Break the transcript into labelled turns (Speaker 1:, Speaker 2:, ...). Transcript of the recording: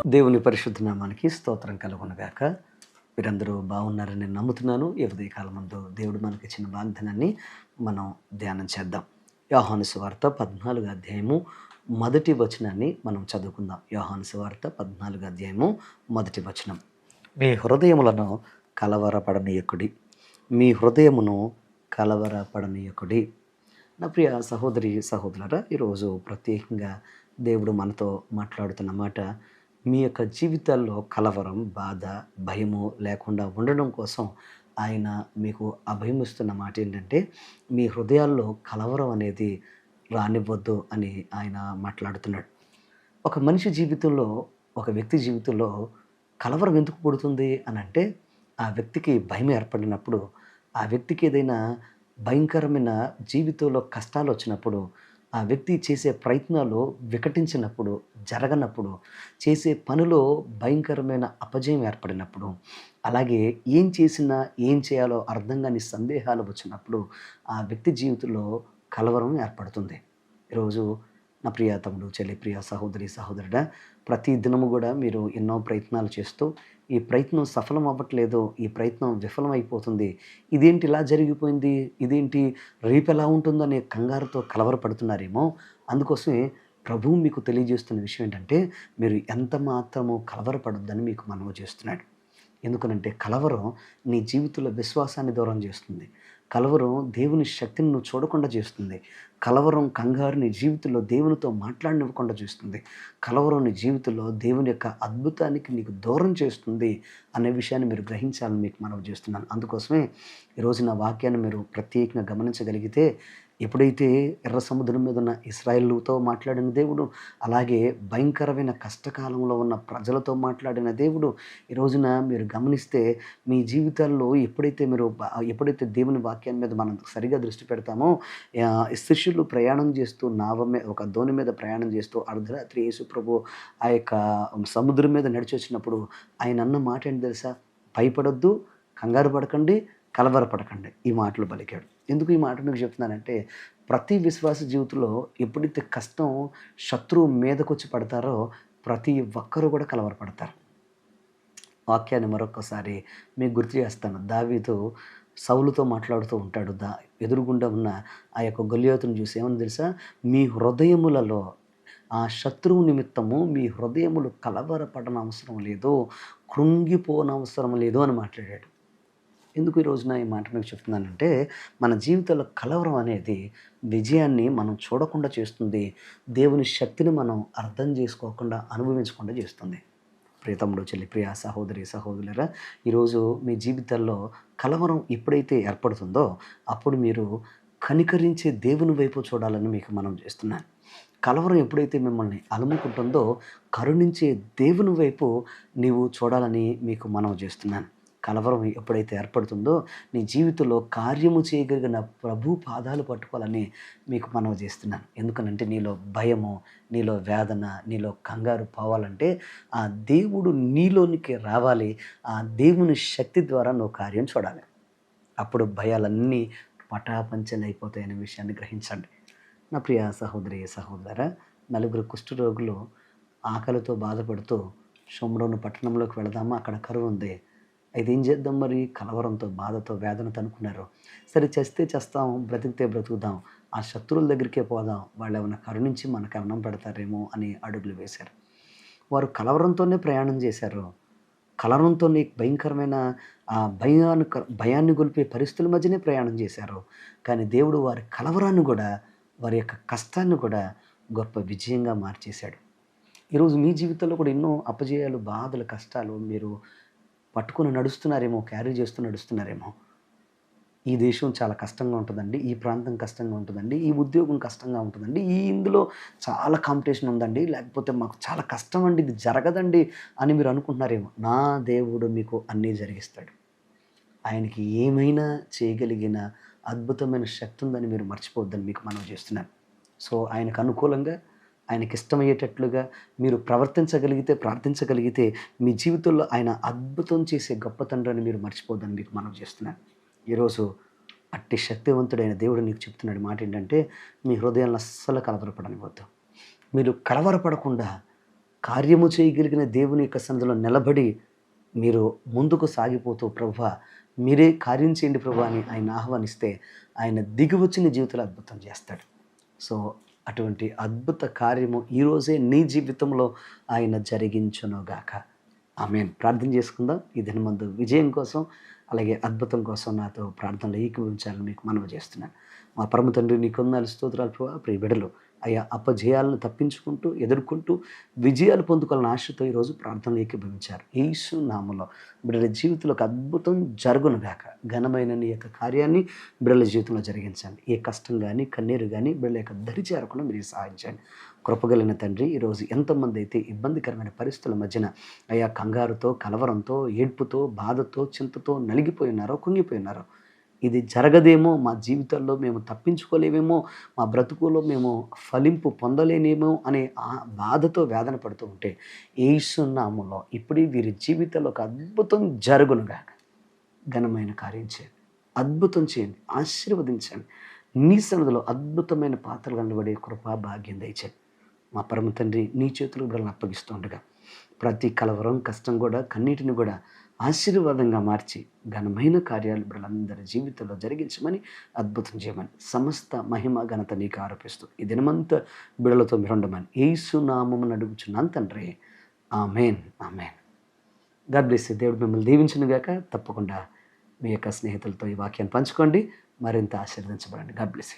Speaker 1: దేవుని పరిశుద్ధ నామానికి స్తోత్రం కలుగునుగాక. మీరందరూ బాగున్నారని నేను నమ్ముతున్నాను. ఈ ఉదయకాలం ముందు దేవుడు మనకిచ్చిన వాగ్దానాన్ని మనం ధ్యానం చేద్దాం. యోహాను సువార్త 14 అధ్యాయము మొదటి వచనాన్ని మనం చదువుకుందాం. యోహాను సువార్త 14 అధ్యాయము మొదటి వచనం. మీ హృదయములను కలవరపడనీయకుడి, మీ హృదయమును కలవరపడనీయకుడి. నా ప్రియ సహోదరి సహోదరులారా, ఈరోజు ప్రత్యేకంగా దేవుడు మనతో మాట్లాడుతున్న మాట, మీ యొక్క జీవితాల్లో కలవరం, బాధ, భయము లేకుండా ఉండడం కోసం ఆయన మీకు అభయమిస్తున్న మాట ఏంటంటే, మీ హృదయాల్లో కలవరం అనేది రానివ్వద్దు అని ఆయన మాట్లాడుతున్నాడు. ఒక మనిషి జీవితంలో, ఒక వ్యక్తి జీవితంలో కలవరం ఎందుకు పుడుతుంది అనంటే, ఆ వ్యక్తికి భయం ఏర్పడినప్పుడు, ఆ వ్యక్తికి ఏదైనా భయంకరమైన జీవితంలో కష్టాలొచ్చినప్పుడు, ఆ వ్యక్తి చేసే ప్రయత్నాలు వికటించినప్పుడు, జరగనప్పుడు, చేసే పనిలో భయంకరమైన అపజయం ఏర్పడినప్పుడు, అలాగే ఏం చేసినా, ఏం చేయాలో అర్థం గాని సందేహాలు వచ్చినప్పుడు, ఆ వ్యక్తి జీవితంలో కలవరం ఏర్పడుతుంది. ఈరోజు నా ప్రియ తమ్ముడు, చెల్లి, ప్రియ సహోదరి, సహోదరుడా, ప్రతి దినము గూడా మీరు ఎన్నో ప్రయత్నాలు చేస్తూ, ఈ ప్రయత్నం సఫలం అవ్వట్లేదు, ఈ ప్రయత్నం విఫలమైపోతుంది. ఇదేంటి ఇలా జరిగిపోయింది? ఇదేంటి రేపెలా ఉంటుందనే కంగారుతో కలవరపడుతున్నారేమో! అందుకోసమే ప్రభువు మీకు తెలియజేస్తున్న విషయం ఏంటంటే, మీరు ఎంత మాత్రము కలవరపడొద్దని మీకు మనవి చేస్తున్నాడు. ఎందుకనంటే కలవరం నీ జీవితంలో విశ్వాసాన్ని దూరం చేస్తుంది. కలవరం దేవుని శక్తిని నువ్వు చూడకుండా చేస్తుంది. కలవరం, కంగారు నీ జీవితంలో దేవునితో మాట్లాడనివ్వకుండా చేస్తుంది. కలవరం నీ జీవితంలో దేవుని యొక్క అద్భుతానికి నీకు దూరం చేస్తుంది అనే విషయాన్ని మీరు గ్రహించాలని మీకు మనవి చేస్తున్నాను. అందుకోసమే ఈరోజు నా వాక్యాన్ని మీరు ప్రత్యేకంగా గమనించగలిగితే, ఎప్పుడైతే ఎర్ర సముద్రం మీద ఉన్న ఇశ్రాయేలుతో మాట్లాడిన దేవుడు, అలాగే భయంకరమైన కష్టకాలంలో ఉన్న ప్రజలతో మాట్లాడిన దేవుడు, ఈ రోజున మీరు గమనిస్తే మీ జీవితాల్లో ఎప్పుడైతే దేవుని వాక్యాన్ని మీద మనం సరిగా దృష్టి పెడతామో, శిష్యులు ప్రయాణం చేస్తూ ఒక దోణి మీద ప్రయాణం చేస్తూ అర్ధరాత్రి యేసు ప్రభు ఆ యొక్క సముద్రం మీద నడిచొచ్చినప్పుడు ఆయన అన్న మాట ఏంటి తెలుసా? భయపడొద్దు, కంగారు పడకండి, కలవరపడకండి. ఈ మాటలు పలికాడు. ఎందుకు ఈ మాట మీకు చెప్తున్నానంటే, ప్రతి విశ్వాస జీవితంలో ఎప్పుడైతే కష్టం శత్రువు మీదకొచ్చి పడతారో, ప్రతి ఒక్కరు కూడా కలవరపడతారు. వాక్యాన్ని మరొక్కసారి మీకు గుర్తు చేస్తాను. దావీదు సౌలుతో మాట్లాడుతూ ఉంటాడు. ఎదురుగుండా ఉన్న ఆ యొక్క గొల్లియోతును చూసి ఏమని తెలుసా? మీ హృదయములలో ఆ శత్రువు నిమిత్తము మీ హృదయములు కలవరపడనవసరం లేదు, కృంగిపోనవసరం లేదు అని మాట్లాడాడు. ఎందుకు ఈ రోజున ఈ మాట మీకు చెప్తున్నానంటే, మన జీవితంలో కలవరం అనేది విజయాన్ని మనం చూడకుండా చేస్తుంది. దేవుని శక్తిని మనం అర్థం చేసుకోకుండా, అనుభవించకుండా చేస్తుంది. ప్రియ తమ్ముడు, చెల్లి, ప్రియ సహోదరి, సహోదరులారా, ఈరోజు మీ జీవితాల్లో కలవరం ఎప్పుడైతే ఏర్పడుతుందో, అప్పుడు మీరు కనికరించే దేవుని వైపు చూడాలని మీకు మనవి చేస్తున్నాను. కలవరం ఎప్పుడైతే మిమ్మల్ని అలుముకుంటుందో, కరుణించే దేవుని వైపు నీవు చూడాలని మీకు మనవి చేస్తున్నాను. కలవరం ఎప్పుడైతే ఏర్పడుతుందో, నీ జీవితంలో కార్యము చేయగలిగిన ప్రభు పాదాలు పట్టుకోవాలని మీకు మనవి చేస్తున్నాను. ఎందుకనంటే నీలో భయము, నీలో వేదన, నీలో కంగారు పోవాలంటే ఆ దేవుడు నీలోనికి రావాలి. ఆ దేవుని శక్తి ద్వారా నువ్వు కార్యం చూడాలి. అప్పుడు భయాలన్నీ పటాపంచలైపోతాయనే విషయాన్ని గ్రహించండి. నా ప్రియ సహోదరి, సహోదరా, నలుగురు కుష్ఠరోగులు ఆకలితో బాధపడుతూ షోమ్రోను పట్టణంలోకి వెళదామా, అక్కడ కరువుంది. అయితే ఏం చేద్దాం మరి? కలవరంతో, బాధతో, వేదనతో అనుకున్నారు. సరే చస్తే చస్తాం, బ్రతికితే బ్రతుకుదాం, ఆ శత్రువుల దగ్గరికే పోదాం, వాళ్ళేమన్నా కరుణించి మనకు అన్నం పెడతారేమో అని అడుగులు వేశారు. వారు కలవరంతోనే ప్రయాణం చేశారు. కలవరంతోనే భయంకరమైన భయాన్ని గొలిపే పరిస్థితుల మధ్యనే ప్రయాణం చేశారు. కానీ దేవుడు వారి కలవరాన్ని కూడా, వారి యొక్క కష్టాన్ని కూడా గొప్ప విజయంగా మార్చేశాడు. ఈరోజు మీ జీవితంలో కూడా ఎన్నో అపజయాలు, బాధలు, కష్టాలు మీరు పట్టుకొని నడుస్తున్నారేమో, క్యారీ చేస్తూ నడుస్తున్నారేమో. ఈ దేశం చాలా కష్టంగా ఉంటుందండి, ఈ ప్రాంతం కష్టంగా ఉంటుందండి, ఈ ఉద్యోగం కష్టంగా ఉంటుందండి, ఇందులో చాలా కాంపిటీషన్ ఉందండి, లేకపోతే మాకు చాలా కష్టం అండి, ఇది జరగదండి అని మీరు అనుకుంటున్నారేమో. నా దేవుడు మీకు అన్నీ జరిగిస్తాడు. ఆయనకి ఏమైనా చేయగలిగిన అద్భుతమైన శక్తి ఉందని మీరు మర్చిపోవద్దని మీకు మనవి చేస్తున్నాను. సో, ఆయనకు అనుకూలంగా, ఆయనకిష్టమయ్యేటట్లుగా మీరు ప్రవర్తించగలిగితే, ప్రార్థించగలిగితే, మీ జీవితంలో ఆయన అద్భుతం చేసే గొప్ప తండ్రని మీరు మర్చిపోవద్దని మీకు మనవి చేస్తున్నాను. ఈరోజు అట్టి శక్తివంతుడైన దేవుడు నీకు చెప్తున్నాడు మాటేంటంటే, మీ హృదయాలను అస్సలు కలవరపడనివ్వద్దు. మీరు కలవరపడకుండా కార్యము చేయగలిగిన దేవుని యొక్క సన్నిధిలో నిలబడి మీరు ముందుకు సాగిపోతూ ప్రభువా మీరే కార్యం చేయండి ప్రభు అని ఆయన ఆహ్వానిస్తే ఆయన దిగివచ్చి నీ జీవితంలో అద్భుతం చేస్తాడు. సో అటువంటి అద్భుత కార్యము ఈరోజే నీ జీవితంలో ఆయన జరిగించునుగాక. ఆమేన్. ప్రార్థన చేసుకుందాం. ఈ దినమందు విజయం కోసం అలాగే అద్భుతం కోసం నాతో ప్రార్థనలు ఏకీభవించాలని మీకు మనవి చేస్తున్నాను. మా పరమ తండ్రి నీ కొందనాలు స్తోత్రాలు ప్రభా. ప్రియ బిడ్డలు అయా అపజయాలను తప్పించుకుంటూ ఎదుర్కొంటూ విజయాలు పొందుకోవాలని ఆశతో ఈరోజు ప్రార్థనలు ఏకీభవించారు. యేసు నామములో బిడ్డల జీవితంలో ఒక అద్భుతం జరుగునుగాక. ఘనమైన నీ యొక్క కార్యాన్ని బిడ్డల జీవితంలో జరిగించండి. ఏ కష్టం కానీ కన్నీరు కానీ బిడ్డల యొక్క దరి చేరకుండా మీరు సహాయించండి. కృపగలిగిన తండ్రి, ఈరోజు ఎంతమంది అయితే ఇబ్బందికరమైన పరిస్థితుల మధ్యన అయా కంగారుతో, కలవరంతో, ఏడ్పుతో, బాధతో, చింతతో నలిగిపోయినారో, కుంగిపోయినారో, ఇది జరగదేమో, మా జీవితాల్లో మేము తప్పించుకోలేమేమో, మా బ్రతుకులో మేము ఫలింపు పొందలేనేమో అనే బాధతో వేదన పడుతూ ఉంటే యేసు నామములో ఇప్పుడు వీరి జీవితంలో ఒక అద్భుతం జరుగునుగాక. ఘనమైన కార్యం చేయండి, అద్భుతం చేయండి, ఆశీర్వదించండి. నీ సన్నిధిలో అద్భుతమైన పాత్రలు కనబడే కృపా భాగ్యం దయచేయండి. మా పరమ తండ్రి నీ చేతులకు బిడ్డలను అప్పగిస్తూ ఉండగా ప్రతి కలవరం, కష్టం కూడా, కన్నీటిని కూడా ఆశీర్వాదంగా మార్చి ఘనమైన కార్యాలు బిడ్డలందరి జీవితంలో జరిగించమని, అద్భుతం చేయమని, సమస్త మహిమ ఘనత నీకు ఆరోపిస్తూ ఈ దినమంతా బిడ్డలతో మీరు ఉండమని యేసు నామమున అడుగుచున్నాను తండ్రి. ఆమేన్, ఆమేన్. God bless you. దేవుడు మిమ్మల్ని దీవించునుగాక. తప్పకుండా మీ యొక్క స్నేహితులతో ఈ వాక్యాన్ని పంచుకోండి. మరింత ఆశీర్వదించబడండి. God bless you.